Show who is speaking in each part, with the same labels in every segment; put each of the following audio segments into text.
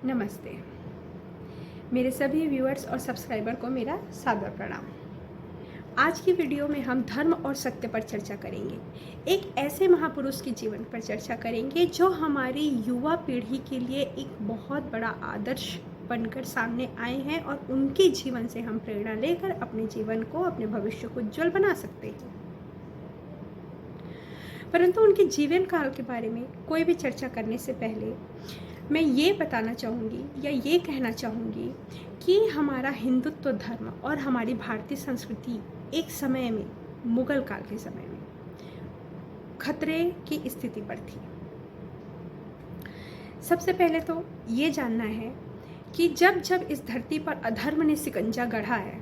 Speaker 1: नमस्ते। मेरे सभी व्यूअर्स और सब्सक्राइबर को मेरा सादर प्रणाम। आज की वीडियो में हम धर्म और सत्य पर चर्चा करेंगे। एक ऐसे महापुरुष के जीवन पर चर्चा करेंगे जो हमारी युवा पीढ़ी के लिए एक बहुत बड़ा आदर्श बनकर सामने आए हैं और उनके जीवन से हम प्रेरणा लेकर अपने जीवन को, अपने भविष्य को उज्ज्वल बना सकते हैं। परंतु उनके जीवन काल के बारे में कोई भी चर्चा करने से पहले मैं ये बताना चाहूँगी या ये कहना चाहूँगी कि हमारा हिंदुत्व धर्म और हमारी भारतीय संस्कृति एक समय में, मुगल काल के समय में, खतरे की स्थिति पर थी। सबसे पहले तो ये जानना है कि जब जब इस धरती पर अधर्म ने सिकंजा गढ़ा है,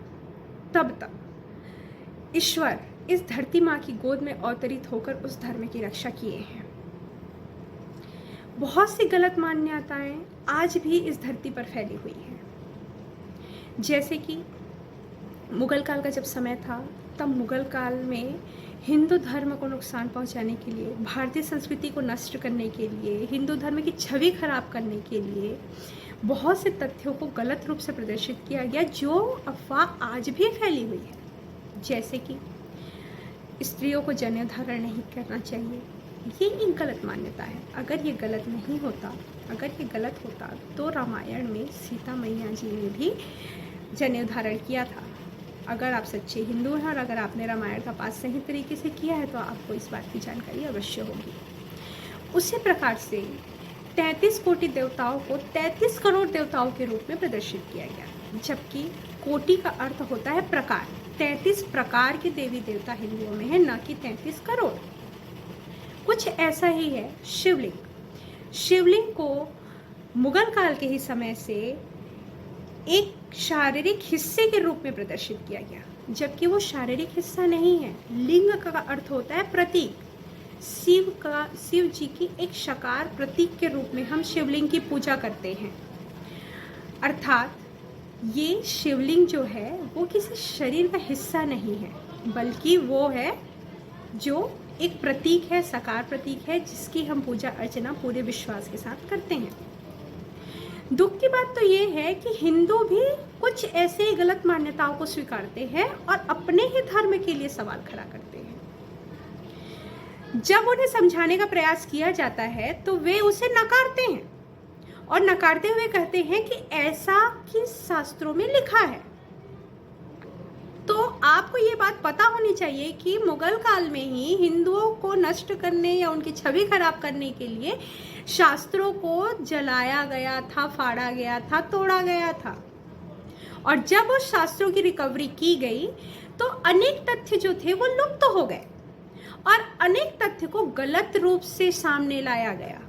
Speaker 1: तब तक ईश्वर इस धरती माँ की गोद में अवतरित होकर उस धर्म की रक्षा किए हैं। बहुत सी गलत मान्यताएं आज भी इस धरती पर फैली हुई हैं। जैसे कि मुगल काल का जब समय था, तब मुगल काल में हिंदू धर्म को नुकसान पहुंचाने के लिए, भारतीय संस्कृति को नष्ट करने के लिए, हिंदू धर्म की छवि खराब करने के लिए बहुत से तथ्यों को गलत रूप से प्रदर्शित किया गया, जो अफवाह आज भी फैली हुई है। जैसे कि स्त्रियों को जनेऊ धारण नहीं करना चाहिए, ये एक गलत मान्यता है। अगर ये गलत नहीं होता, अगर ये गलत होता तो रामायण में सीता मैया जी ने भी जनेऊ धारण किया था। अगर आप सच्चे हिंदू हैं और अगर आपने रामायण का पाठ सही तरीके से किया है तो आपको इस बात की जानकारी अवश्य होगी। उसी प्रकार से 33 कोटि देवताओं को 33 करोड़ देवताओं के रूप में प्रदर्शित किया गया, जबकि कोटि का अर्थ होता है प्रकार। 33 प्रकार के देवी देवता हिंदुओं में है, न कि 33 करोड़। कुछ ऐसा ही है शिवलिंग। शिवलिंग को मुगल काल के ही समय से एक शारीरिक हिस्से के रूप में प्रदर्शित किया गया, जबकि वो शारीरिक हिस्सा नहीं है। लिंग का अर्थ होता है प्रतीक। शिव जी की एक साकार प्रतीक के रूप में हम शिवलिंग की पूजा करते हैं। अर्थात ये शिवलिंग जो है वो किसी शरीर का हिस्सा नहीं है, बल्कि वो है जो एक प्रतीक है, साकार प्रतीक है, जिसकी हम पूजा अर्चना पूरे विश्वास के साथ करते हैं। दुख की बात तो ये है कि हिंदू भी कुछ ऐसे गलत मान्यताओं को स्वीकारते हैं और अपने ही धर्म के लिए सवाल खड़ा करते हैं। जब उन्हें समझाने का प्रयास किया जाता है तो वे उसे नकारते हैं और नकारते हुए कहते हैं कि ऐसा किस शास्त्रों में लिखा है। तो आपको ये बात पता होनी चाहिए कि मुगल काल में ही हिंदुओं को नष्ट करने या उनकी छवि खराब करने के लिए शास्त्रों को जलाया गया था, फाड़ा गया था, तोड़ा गया था। और जब उस शास्त्रों की रिकवरी की गई तो अनेक तथ्य जो थे वो लुप्त हो गए और अनेक तथ्य को गलत रूप से सामने लाया गया।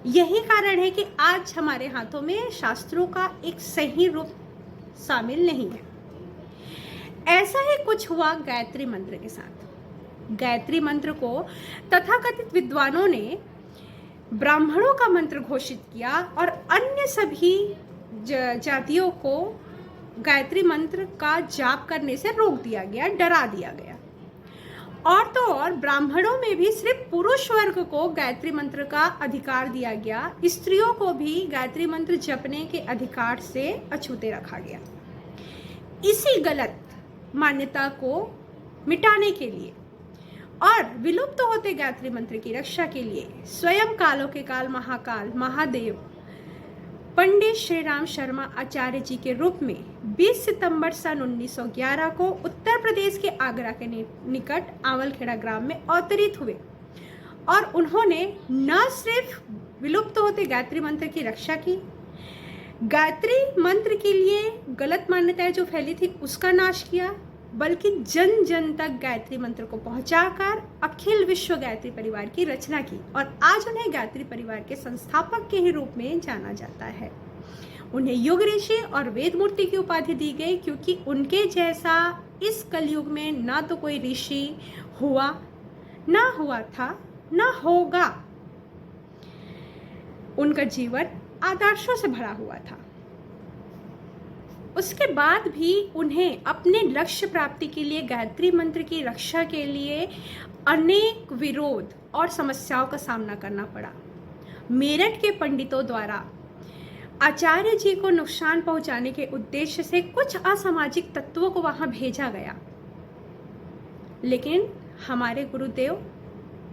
Speaker 1: यही कारण है कि आज हमारे हाथों में शास्त्रों का एक सही रूप शामिल नहीं है। ऐसा ही कुछ हुआ गायत्री मंत्र के साथ। गायत्री मंत्र को तथाकथित विद्वानों ने ब्राह्मणों का मंत्र घोषित किया और अन्य सभी जातियों को गायत्री मंत्र का जाप करने से रोक दिया गया, डरा दिया गया। और तो और ब्राह्मणों में भी सिर्फ पुरुष वर्ग को गायत्री मंत्र का अधिकार दिया गया, स्त्रियों को भी गायत्री मंत्र जपने के अधिकार से अछूते रखा गया। इसी गलत मान्यता को मिटाने के लिए और विलुप्त होते गायत्री मंत्र की रक्षा के लिए स्वयं कालों के काल महाकाल महादेव पंडित श्री राम शर्मा आचार्य जी के रूप में 20 सितंबर सन 1911 को उत्तर प्रदेश के आगरा के निकट आवलखेड़ा ग्राम में अवतरित हुए और उन्होंने न सिर्फ विलुप्त होते गायत्री मंत्र की रक्षा की, गायत्री मंत्र के लिए गलत मान्यताएं जो फैली थी उसका नाश किया, बल्कि जन जन तक गायत्री मंत्र को पहुंचाकर अखिल विश्व गायत्री परिवार की रचना की और आज उन्हें गायत्री परिवार के संस्थापक के ही रूप में जाना जाता है। उन्हें युग ऋषि और वेद मूर्ति की उपाधि दी गई, क्योंकि उनके जैसा इस कलयुग में ना तो कोई ऋषि हुआ, ना हुआ था, ना होगा। उनका जीवन आदर्शों से भरा हुआ था। उसके बाद भी उन्हें अपने लक्ष्य प्राप्ति के लिए गायत्री मंत्र की रक्षा के लिए अनेक विरोध और समस्याओं का सामना करना पड़ा। मेरठ के पंडितों द्वारा आचार्य जी को नुकसान पहुंचाने के उद्देश्य से कुछ असामाजिक तत्वों को वहां भेजा गया, लेकिन हमारे गुरुदेव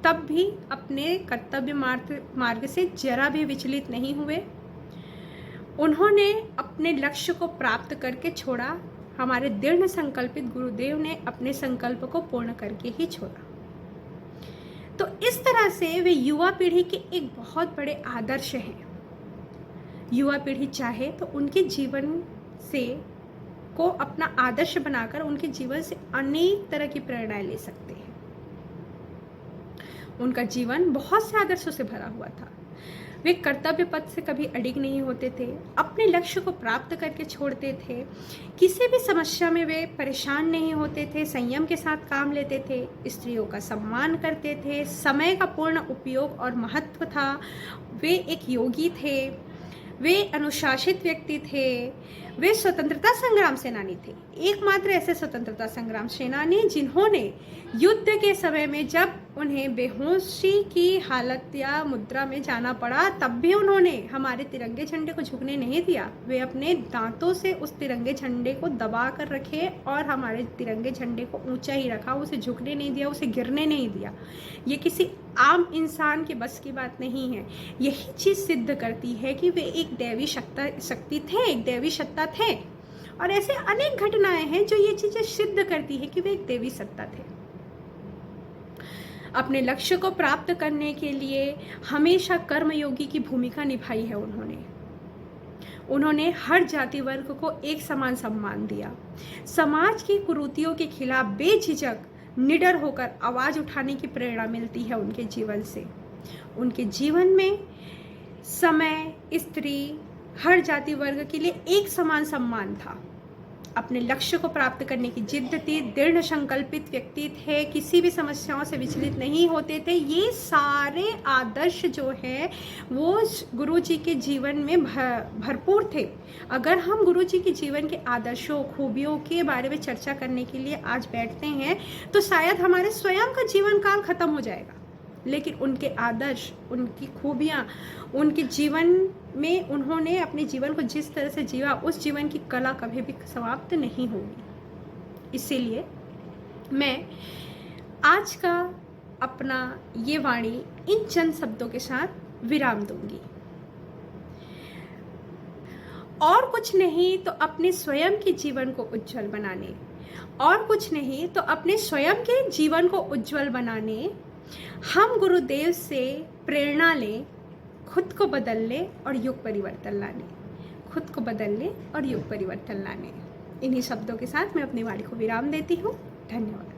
Speaker 1: तब भी अपने कर्तव्य मार्ग से जरा भी विचलित नहीं हुए। उन्होंने अपने लक्ष्य को प्राप्त करके छोड़ा। हमारे दृढ़ संकल्पित गुरुदेव ने अपने संकल्प को पूर्ण करके ही छोड़ा। तो इस तरह से वे युवा पीढ़ी के एक बहुत बड़े आदर्श हैं। युवा पीढ़ी चाहे तो उनके जीवन से को अपना आदर्श बनाकर उनके जीवन से अनेक तरह की प्रेरणाएं ले सकते हैं। उनका जीवन बहुत से आदर्शों से भरा हुआ था। वे कर्तव्य पथ से कभी अडिग नहीं होते थे, अपने लक्ष्य को प्राप्त करके छोड़ते थे, किसी भी समस्या में वे परेशान नहीं होते थे, संयम के साथ काम लेते थे, स्त्रियों का सम्मान करते थे, समय का पूर्ण उपयोग और महत्व था। वे एक योगी थे, वे अनुशासित व्यक्ति थे, वे स्वतंत्रता संग्राम सेनानी थे, एकमात्र ऐसे स्वतंत्रता संग्राम सेनानी जिन्होंने युद्ध के समय में जब उन्हें बेहोशी की हालत या मुद्रा में जाना पड़ा तब भी उन्होंने हमारे तिरंगे झंडे को झुकने नहीं दिया। वे अपने दांतों से उस तिरंगे झंडे को दबा कर रखे और हमारे तिरंगे झंडे को ऊंचा ही रखा, उसे झुकने नहीं दिया, उसे गिरने नहीं दिया। ये किसी आम इंसान के बस की बात नहीं है। यही चीज़ सिद्ध करती है कि वे एक दैवी शक्ति थे, एक दैवी सत्ता थे। और ऐसे अनेक घटनाएं हैं जो ये चीज़ें सिद्ध करती है कि वे एक दैवी सत्ता थे। अपने लक्ष्य को प्राप्त करने के लिए हमेशा कर्मयोगी की भूमिका निभाई है उन्होंने हर जाति वर्ग को एक समान सम्मान दिया। समाज की कुरीतियों के खिलाफ बेझिझक निडर होकर आवाज उठाने की प्रेरणा मिलती है उनके जीवन से। उनके जीवन में समय, स्त्री, हर जाति वर्ग के लिए एक समान सम्मान था। अपने लक्ष्य को प्राप्त करने की जिद्द थी, दृढ़ संकल्पित व्यक्ति थे, किसी भी समस्याओं से विचलित नहीं होते थे। ये सारे आदर्श जो है वो गुरु जी के जीवन में भरपूर थे। अगर हम गुरु जी के जीवन के आदर्शों, खूबियों के बारे में चर्चा करने के लिए आज बैठते हैं तो शायद हमारे स्वयं का जीवन काल खत्म हो जाएगा, लेकिन उनके आदर्श, उनकी खूबियाँ, उनके जीवन में उन्होंने अपने जीवन को जिस तरह से जिया, उस जीवन की कला कभी भी समाप्त नहीं होगी। इसीलिए मैं आज का अपना ये वाणी इन चंद शब्दों के साथ विराम दूंगी। और कुछ नहीं तो अपने स्वयं के जीवन को उज्जवल बनाने, और कुछ नहीं तो अपने स्वयं के जीवन को उज्जवल बनाने हम गुरुदेव से प्रेरणा लें, खुद को बदल लें और युग परिवर्तन लाने, खुद को बदल लें और युग परिवर्तन लाने। इन्हीं शब्दों के साथ मैं अपनी वाणी को विराम देती हूँ। धन्यवाद।